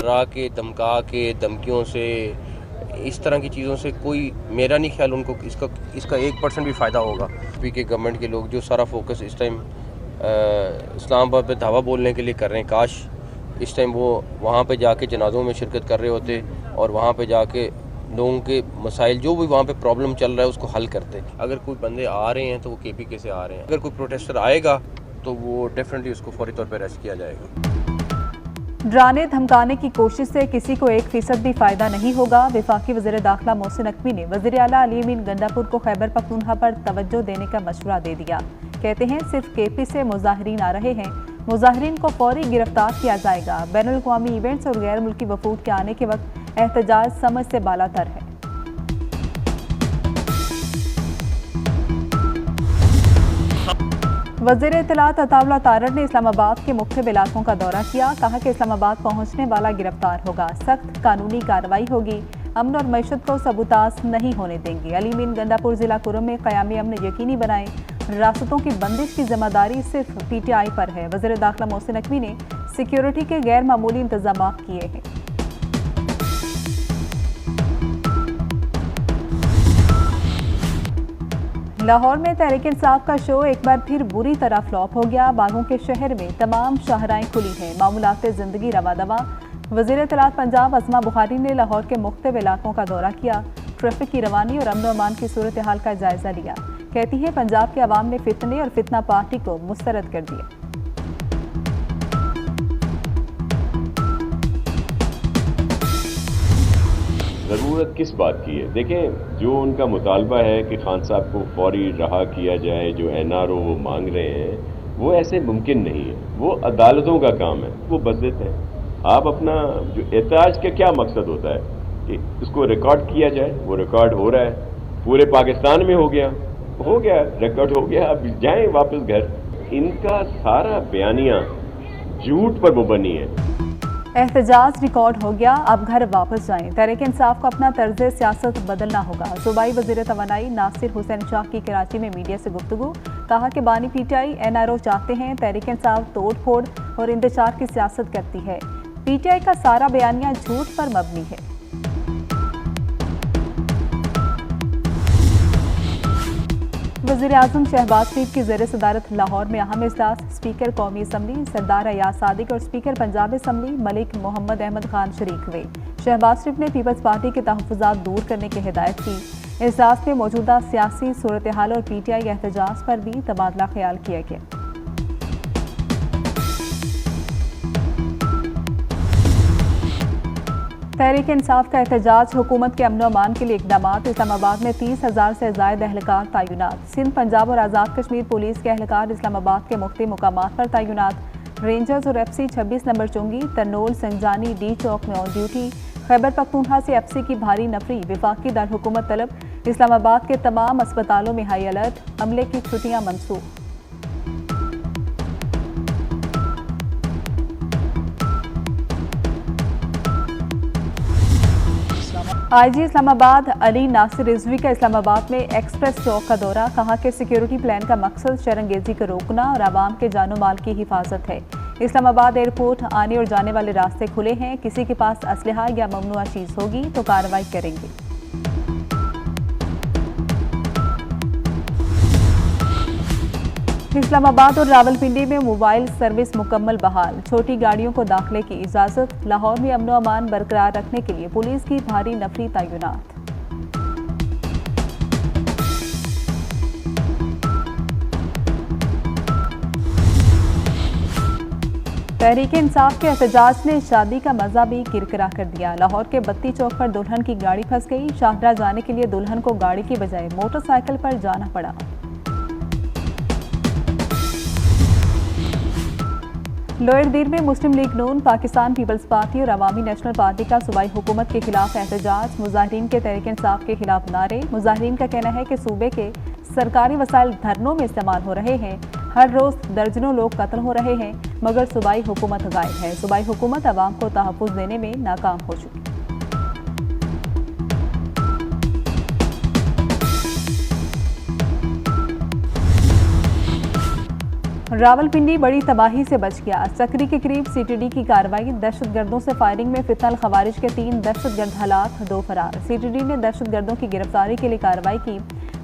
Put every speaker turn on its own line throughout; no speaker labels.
डरा के, धमका के, धमकियों से, इस तरह की चीज़ों से कोई, मेरा नहीं ख्याल उनको इसका 1% भी फ़ायदा होगा। पी के गवर्नमेंट के लोग जो सारा फोकस इस टाइम इस्लामाबाद पे धावा बोलने के लिए कर रहे हैं, काश इस टाइम वो वहाँ पे जाके जनाज़ों में शिरकत कर रहे होते और वहाँ पे जाके लोगों के मसाइल जो भी वहाँ पे प्रॉब्लम चल रहा है उसको हल करते। अगर कोई बंदे आ रहे हैं तो वो KPK से आ रहे हैं, अगर कोई प्रोटेस्टर आएगा तो वो डेफिनेटली उसको फौरी तौर पर अरेस्ट किया जाएगा।
डराने धमकाने की कोशिश से किसी को 1% भी फायदा नहीं होगा। वफाकी वज़ीर दाखिला मोहसिन नकवी ने वज़ीर आला अली अमीन गंडापुर को खैबर पख्तूनख्वा पर तवज्जो देने का मशवरा दे दिया। कहते हैं सिर्फ KP से मुजाहिरीन आ रहे हैं, मुजाहिरीन को फौरी गिरफ्तार किया जाएगा। बैनुल अक़वामी इवेंट्स और गैर मुल्की वफूद के आने के वक्त एहतजाज समझ से बालातर है। वज़ीर इत्तलात अताउल्लाह तारड़ ने इस्लामाबाद के मुख्तलिफ इलाकों का दौरा किया। कहा कि इस्लामाबाद पहुंचने वाला गिरफ्तार होगा, सख्त कानूनी कार्रवाई होगी, अमन और मईशत को सबूताज नहीं होने देंगे। अली अमीन गंडापुर जिला कुरम में क़यामी अमन यकीनी बनाए, रास्तों की बंदिश की जिम्मेदारी सिर्फ PTI पर है। वज़ीर दाखिला मोहसिन नकवी ने सिक्योरिटी के गैर मामूली इंतजाम किए हैं। लाहौर में तहरीक इंसाफ का शो एक बार फिर बुरी तरह फ्लॉप हो गया। बागों के शहर में तमाम शाहराएं खुली हैं, मामूलात जिंदगी रवा दवा। वज़ीर इत्तलात पंजाब अस्मा बुखारी ने लाहौर के मुख्तलिफ इलाकों का दौरा किया, ट्रैफिक की रवानी और अमन अमान की सूरत हाल का जायजा लिया। कहती है पंजाब के अवाम ने फितने और फितना पार्टी को मुस्तरद कर दिया।
ज़रूरत किस बात की है? देखें, जो उनका मुतालबा है कि खान साहब को फौरी रहा किया जाए, जो NRO वो मांग रहे हैं, वो ऐसे मुमकिन नहीं है। वो अदालतों का काम है, वो बस देते हैं। आप अपना जो एहतजाज का क्या मकसद होता है कि उसको रिकॉर्ड किया जाए, वो रिकॉर्ड हो रहा है, पूरे पाकिस्तान में हो गया, रिकॉर्ड हो गया, अब जाएं वापस घर। इनका सारा बयानिया झूठ पर मुबनी है।
एहतजाज रिकॉर्ड हो गया, अब घर वापस जाएं। तहरीक इंसाफ को अपना तर्ज सियासत बदलना होगा। सूबाई वज़ीर तवानाई नासिर हुसैन शाह की कराची में मीडिया से गुफ्तगू। कहा कि बानी PTI NRO चाहते हैं, तहरीक इंसाफ तोड़ फोड़ और इंतशार की सियासत करती है। PTI का सारा बयानिया झूठ पर मबनी है। वज़ीर आज़म शहबाज शरीफ की ज़ेर सदारत लाहौर में अहम इजलास। स्पीकर कौमी असम्बली सरदार अयाज सादिक और स्पीकर पंजाब असम्बली मलिक मोहम्मद अहमद खान शरीक हुए। शहबाज शरीफ ने पीपल्स पार्टी के तहफ़्फ़ुज़ात दूर करने की हिदायत की। इजलास में मौजूदा सियासी सूरत हाल और PTI एहतजाज पर भी तबादला ख्याल किया गया। तहरीक इंसाफ का एहतजाज, हुकूमत के अमन अमान के लिए इक़दामात। इस्लामाबाद में 30,000 से ज़ायद अहलकार तैनात। सिंध, पंजाब और आज़ाद कश्मीर पुलिस के अहलकार इस्लामाबाद के मुख्तलिफ मुकामात पर तैनात। रेंजर्स और FC 26 नंबर चुंगी, तरनोल, संजानी, D चौक में ऑन ड्यूटी। खैबर पख्तूनख्वा से FC की भारी नफरी, वफाकी दारहुकूमत तलब। इस्लामाबाद के तमाम अस्पतालों में हाई अलर्ट, अमले की छुट्टियाँ मनसूख। IG इस्लामाबाद अली नासिर रिजवी का इस्लामाबाद में एक्सप्रेस चौक का दौरा। कहा कि सिक्योरिटी प्लान का मकसद शरंगेजी को रोकना और आवाम के जानो माल की हिफाजत है। इस्लामाबाद एयरपोर्ट आने और जाने वाले रास्ते खुले हैं, किसी के पास असलहा या ममनुआ चीज़ होगी तो कार्रवाई करेंगे। इस्लामाबाद और रावलपिंडी में मोबाइल सर्विस मुकम्मल बहाल, छोटी गाड़ियों को दाखिले की इजाज़त। लाहौर में अमन अमान बरकरार रखने के लिए पुलिस की भारी नफरी तैनात। तहरीक इंसाफ के एहतजाज ने शादी का मजा भी किरकिरा कर दिया। लाहौर के बत्ती चौक पर दुल्हन की गाड़ी फंस गई। शाहदरा जाने के लिए दुल्हन को गाड़ी की बजाय मोटरसाइकिल पर जाना पड़ा। लोअर दीर में मुस्लिम लीग नून, पाकिस्तान पीपल्स पार्टी और अवामी नेशनल पार्टी का सूबाई हुकूमत के खिलाफ एहतजाज। मुजाहिरीन के तहरीक इंसाफ के खिलाफ नारे। मुजाहिरीन का कहना है कि सूबे के सरकारी वसाइल धरनों में इस्तेमाल हो रहे हैं, हर रोज दर्जनों लोग कत्ल हो रहे हैं, मगर सूबाई हुकूमत गायब है। सूबाई हुकूमत अवाम को तहफ़्फ़ुज़ देने में नाकाम हो चुकी। रावलपिंडी बड़ी तबाही से बच गया। चक्री के करीब सीटीडी की कार्रवाई। दहशतगर्दों से फायरिंग में फितनल खवारिज के 3 दहशतगर्द हलाक, 2 फरार। सीटीडी ने दहशतगर्दों की गिरफ्तारी के लिए कार्रवाई की।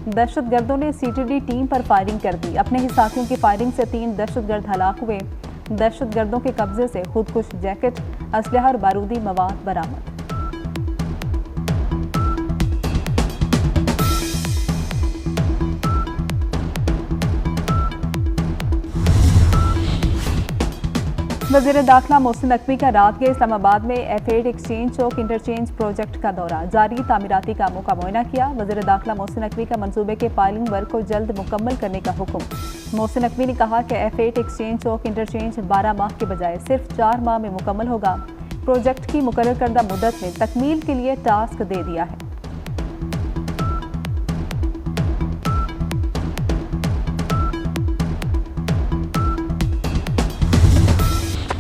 दहशतगर्दों ने सीटीडी टीम पर फायरिंग कर दी। अपने ही साथियों की फायरिंग से 3 दहशतगर्द हलाक हुए। दहशतगर्दों के कब्जे से खुदकुश जैकेट, असलहा और बारूदी मवाद बरामद। वज़ीर दाखिला मोहसिन नकवी का रात के इस्लामाबाद में F8 एक्सचेंज चौक इंटरचेंज प्रोजेक्ट का दौरा। जारी तामीराती कामों का मुआयना किया। वज़ीर दाखिला मोहसिन नकवी का मंसूबे के फाइलिंग वर्क को जल्द मुकम्मल करने का हुक्म। मोहसिन नकवी ने कहा कि F8 एक्सचेंज चौक इंटरचेंज 12 माह के बजाय सिर्फ 4 माह में मुकम्मल होगा। प्रोजेक्ट की मुकर्रर करदा मुद्दत में तकमील के लिए टास्क दे दिया है।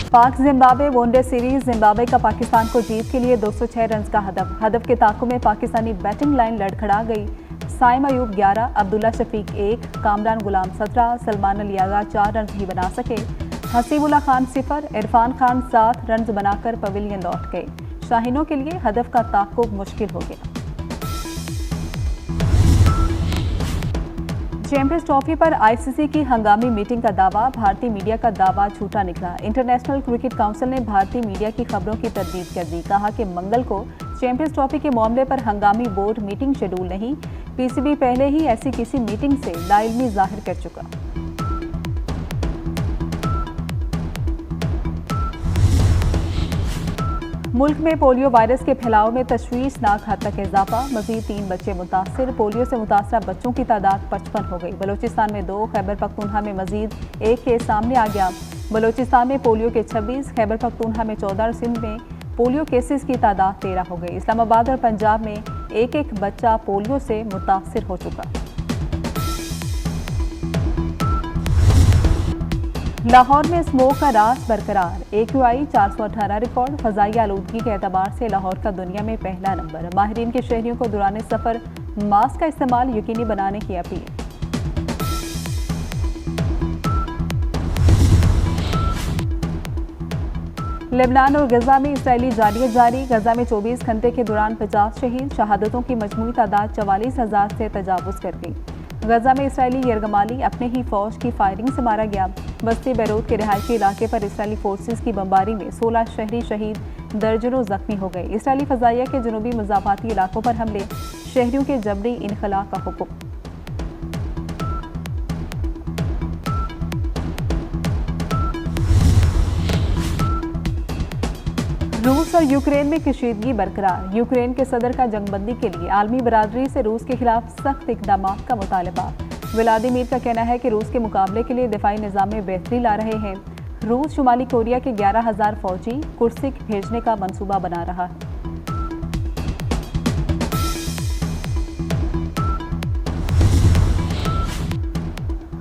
पाक जिम्बाब्वे वनडे सीरीज। जिम्बाब्वे का पाकिस्तान को जीत के लिए 206 रन का हदफ के ताक़ुब में पाकिस्तानी बैटिंग लाइन लड़खड़ा गई। साइम अयूब 11, अब्दुल्ला शफीक 1, कामरान गुलाम 17, सलमान अली आगा 4 रन ही बना सके। हसीबुल्ला खान 0, इरफान खान 7 रन बनाकर पवेलियन लौट गए। शाहीनों के लिए हदफ का ताक़ुब मुश्किल हो गया। चैंपियंस ट्रॉफी पर आईसीसी की हंगामी मीटिंग का दावा। भारतीय मीडिया का दावा झूठा निकला। इंटरनेशनल क्रिकेट काउंसिल ने भारतीय मीडिया की खबरों की तरदीद कर दी। कहा कि मंगल को चैंपियंस ट्रॉफी के मामले पर हंगामी बोर्ड मीटिंग शेड्यूल नहीं। पीसीबी पहले ही ऐसी किसी मीटिंग से लाइल्मी जाहिर कर चुका। मुल्क में पोलियो वायरस के फैलाव में तशवीशनाक हद तक इजाफा। मजीद 3 बच्चे मुतासिर। पोलियो से मुतासरा बच्चों की तादाद 55 हो गई। बलोचिस्तान में 2, खैबर पख्तूनख्वा में मजीद 1 केस सामने आ गया। बलोचिस्तान में पोलियो के 26, खैबर पख्तूनख्वा में 14 और सिंध में पोलियो केसेस की तादाद 13 हो गई। इस्लामाबाद और पंजाब में एक बच्चा पोलियो से मुतासिर हो चुका। लाहौर में स्मोक का राज बरकरार। AQI 418 record. फ़ज़ाई आलूदगी के एतबार से लाहौर का दुनिया में पहला नंबर। माहिरीन के शहरियों को दौरान सफ़र मास्क का इस्तेमाल यकीनी बनाने की अपील। लेबनान और गजा में इसराइली जारियत जारी। गजा में 24 घंटे के दौरान 50 शहीद। शहादतों की मजमूई तादाद 44,000 से तजावुज़ कर गई। गजा में इसराइली यरगमाली अपने ही फौज की फायरिंग से मारा गया। बस्ती बैरूत के रिहायशी इलाके पर इसराइली फोर्सेस की बमबारी में 16 शहरी शहीद, दर्जनों जख्मी हो गए। इसराइली फजाइया के जनूबी मुजाफाती इलाकों पर हमले, शहरियों के जबरी इनखला का हुक्म। रूस और यूक्रेन में कशीदगी बरकरार। यूक्रेन के सदर का जंगबंदी के लिए आलमी बरादरी से रूस के खिलाफ सख्त इकदाम का मुतालबा। व्लादिमीर का कहना है कि रूस के मुकाबले के लिए दिफाई निज़ाम में बेहतरी ला रहे हैं। रूस शुमाली कोरिया के 11,000 फौजी कुर्सिक भेजने का मंसूबा बना रहा है।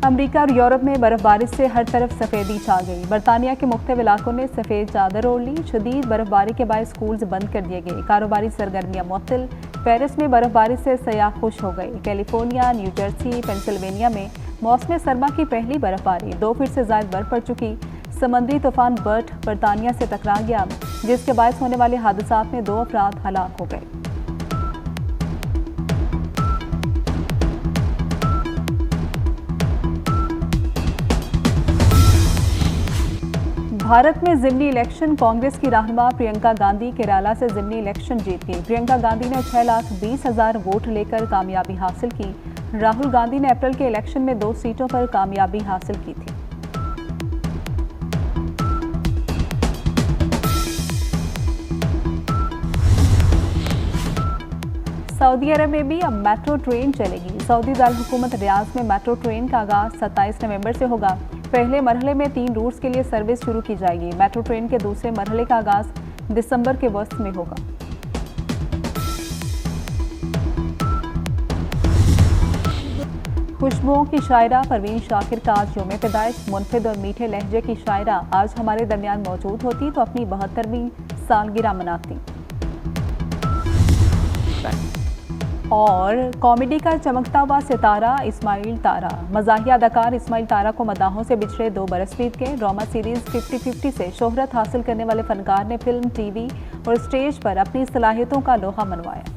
अमेरिका और यूरोप में बर्फबारी से हर तरफ सफेदी छा गई। बरतानिया के मुख्तलिफ इलाकों ने सफेद चादर ओढ़ ली। शदीद बर्फबारी के बाद स्कूल्स बंद कर दिए गए। कारोबारी सरगर्मियां मुअत्तल। पेरिस में बर्फबारी से सयाह खुश हो गए। कैलिफोर्निया, न्यू जर्सी, पेंसिल्वेनिया में मौसम सरमा की पहली बर्फबारी। 2 फीट से ज्यादा बर्फ पड़ चुकी। समंदरी तूफान बर्ट बरतानिया से टकरा गया, जिसके बायस होने वाले हादसात में 2 अफराद हलाक हो गए। भारत में ज़िमनी इलेक्शन। कांग्रेस की रहनुमा प्रियंका गांधी केरला से ज़िमनी इलेक्शन जीत गई। प्रियंका गांधी ने 6,20,000 वोट लेकर कामयाबी हासिल की। राहुल गांधी ने अप्रैल के इलेक्शन में 2 सीटों पर कामयाबी हासिल की थी। सऊदी अरब में भी अब मेट्रो ट्रेन चलेगी। सऊदी दारुल हुकूमत रियाद में मेट्रो ट्रेन का आगाज 27 नवंबर से होगा। पहले मरहले में 3 रूट्स के लिए सर्विस शुरू की जाएगी। मेट्रो ट्रेन के दूसरे मरहले का आगाज दिसंबर के वस्त में होगा। खुशबुओं की शायरा परवीन शाकिर का आज यौम पैदाइश। मुनफिद और मीठे लहजे की शायरा आज हमारे दरमियान मौजूद होती तो अपनी 72वीं सालगिरह मनाती। और कॉमेडी का चमकता हुआ सितारा इस्माइल तारा। मज़ाहिया अदाकार इस्माइल तारा को मदाहों से बिछड़े 2 बरस बीत गए। ड्रामा सीरीज 50-50 से शोहरत हासिल करने वाले फनकार ने फिल्म, टीवी और स्टेज पर अपनी सलाहियतों का लोहा मनवाया।